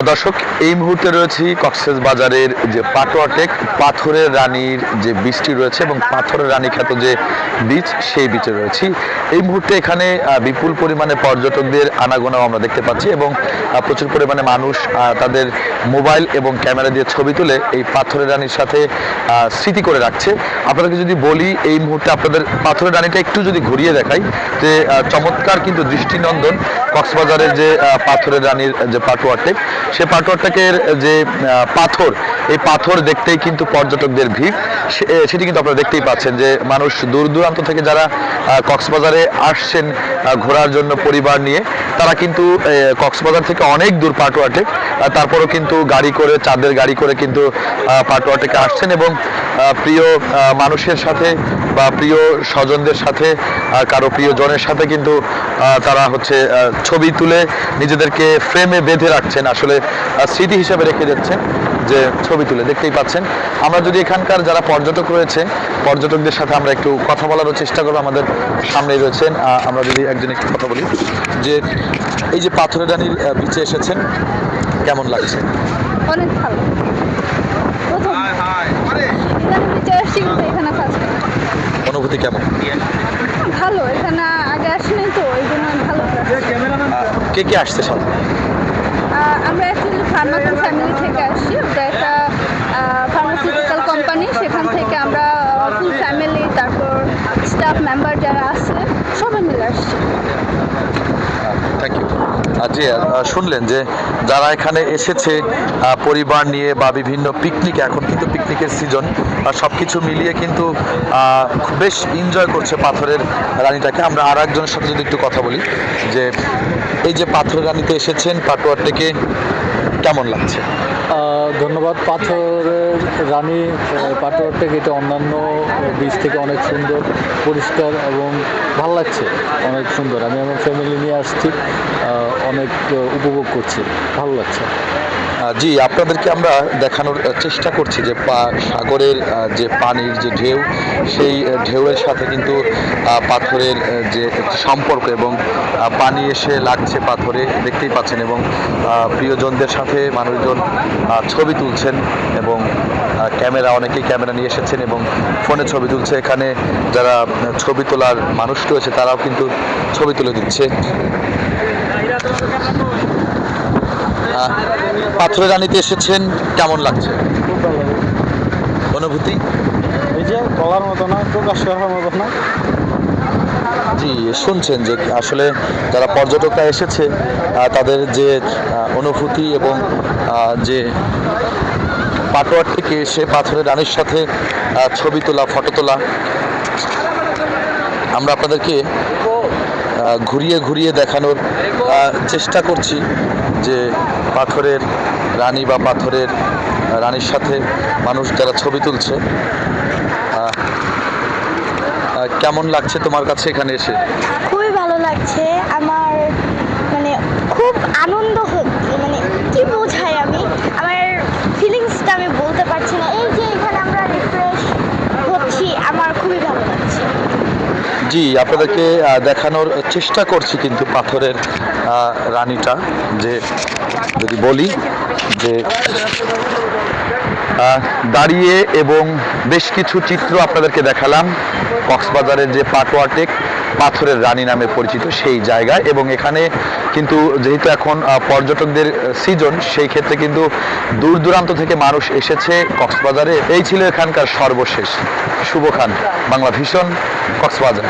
দর্শক, এই মুহূর্তে রয়েছি কক্সবাজারের যে পাটোয়াটেক পাথরের রানীর যে বীচটি রয়েছে এবং পাথরের রানী খ্যাত যে বীচ, সেই বীচে রয়েছি। এই মুহূর্তে এখানে বিপুল পরিমাণে পর্যটকদের আনাগোনাও আমরা দেখতে পাচ্ছি এবং প্রচুর পরিমাণে মানুষ তাদের মোবাইল এবং ক্যামেরা দিয়ে ছবি তুলে এই পাথরের রানীর সাথে স্মৃতি করে রাখছে। আপনাদেরকে যদি বলি, এই মুহূর্তে আপনাদের পাথরের রানীটা একটু যদি ঘুরিয়ে দেখাই, যে চমৎকার কিন্তু দৃষ্টিনন্দন কক্সবাজারের যে পাথরের রানীর যে পাটোয়াটেক, সে পাটোয়াটেকের যে পাথর, এই পাথর দেখতেই কিন্তু পর্যটকদের ভিড়। সেটি কিন্তু আপনারা দেখতেই পাচ্ছেন যে মানুষ দূর দূরান্ত থেকে যারা কক্সবাজারে আসছেন ঘোরার জন্য পরিবার নিয়ে, তারা কিন্তু কক্সবাজার থেকে অনেক দূর পাটোয়াটেক, তারপরও কিন্তু গাড়ি করে, চাঁদের গাড়ি করে কিন্তু পাটোয়াটেকে আসছেন এবং প্রিয় মানুষের সাথে বা প্রিয় স্বজনদের সাথে, কারো প্রিয়জনের সাথে কিন্তু তারা ছবি তুলে নিজেদেরকে ফ্রেমে বেঁধে রাখছেন, আসলে স্মৃতি হিসেবে রেখে যাচ্ছেন যে ছবি তুলে। দেখতেই পাচ্ছেন। আমরা যদি এখানকার যারা পর্যটক রয়েছে, পর্যটকদের সাথে আমরা একটু কথা বলারও চেষ্টা করবো। আমাদের সামনেই রয়েছেন, আমরা যদি একজন একটু কথা বলি যে এই যে পাথরের রানীর বিচে এসেছেন, কেমন লাগছে? অনেক ভালো। প্রথম বিচে আসছি, কিন্তু এখানে ফার্স্ট। অনুভূতি কেমন? ভালো, এখানে আগে আসিনি তো, এই জন্য ভালো। কে কে আসছে সাথে? আমরা অ্যাকচুয়ালি ফার্মাসি ফ্যামিলি থেকে আসছি। ওটা একটা ফার্মাসিউটিক্যাল কোম্পানি, সেখান থেকে আমরা ফুল ফ্যামিলি, তারপর স্টাফ মেম্বার যারা আছে, সবাই মিলে আসছি। Thank you. জি, শুনলেন যে যারা এখানে এসেছে পরিবার নিয়ে বা বিভিন্ন পিকনিক, এখন কিন্তু পিকনিকের সিজন, সব কিছু মিলিয়ে কিন্তু বেশ এনজয় করছে পাথরের রানীটাকে। আমরা আর একজনের সাথে যদি একটু কথা বলি যে এই যে পাথরের রানীতে এসেছেন, পাটোয়ারটাকে কেমন লাগছে? ধন্যবাদ। পাথরের রানী পাটোয়ারটেক, এটা অন্যান্য বীচ থেকে অনেক সুন্দর, পরিষ্কার এবং ভালো লাগছে, অনেক সুন্দর। আমি আমার ফ্যামিলি নিয়ে আসছি, অনেক উপভোগ করছি, ভালো লাগছে। জি, আপনাদেরকে আমরা দেখানোর চেষ্টা করছি যে সাগরের যে পানির যে ঢেউ, সেই ঢেউয়ের সাথে কিন্তু পাথরের যে সম্পর্ক এবং পানি এসে লাগছে পাথরে, দেখতেই পাচ্ছেন। এবং প্রিয়জনদের সাথে মানুষজন ছবি তুলছেন এবং অনেকেই ক্যামেরা নিয়ে এসেছেন এবং ফোনে ছবি তুলছে। এখানে যারা ছবি তোলার মানুষ রয়েছে, তারাও কিন্তু ছবি তুলে দিচ্ছে। পাথরের রানীতে এসেছেন, কেমন লাগছে? খুব ভালো লাগে। অনুভূতি? এই যে বলার মতো না, প্রকাশ করার মতো না। জি, শুনছেন যে আসলে যারা পর্যটকরা এসেছে, তাদের যে অনুভূতি এবং যে পাটোয়ার থেকে এসে পাথরের রানীর সাথে ছবি তোলা, ফটো তোলা, আমরা আপনাদেরকে ঘুরিয়ে ঘুরিয়ে দেখানোর চেষ্টা করছি যে পাথরের রানী বা পাথরের রানীর সাথে মানুষ যারা ছবি তুলছে। কেমন লাগছে তোমার কাছে এখানে এসে? খুবই ভালো লাগছে আমার, মানে খুব আনন্দ হচ্ছে, মানে কি বোঝাই আমি, আমার ফিলিংসটা আমি বলতে পারছি না। এই যে এখানে আমরা রিফ্রেশ হচ্ছি, আমার খুবই ভালো লাগছে। জি, আপনাদেরকে দেখানোর চেষ্টা করছি কিন্তু পাথরের রানীটা, যে যদি বলি যে দাঁড়িয়ে এবং বেশ কিছু চিত্র আপনাদেরকে দেখালাম কক্সবাজারের যে পাটোয়াটেক পাথরের রানী নামে পরিচিত সেই জায়গায়। এবং এখানে কিন্তু যেহেতু এখন পর্যটকদের সিজন, সেই ক্ষেত্রে কিন্তু দূর দূরান্ত থেকে মানুষ এসেছে কক্সবাজারে। এই ছিল এখানকার সর্বশেষ। শুভ খান, বাংলা ভিশন, কক্সবাজার।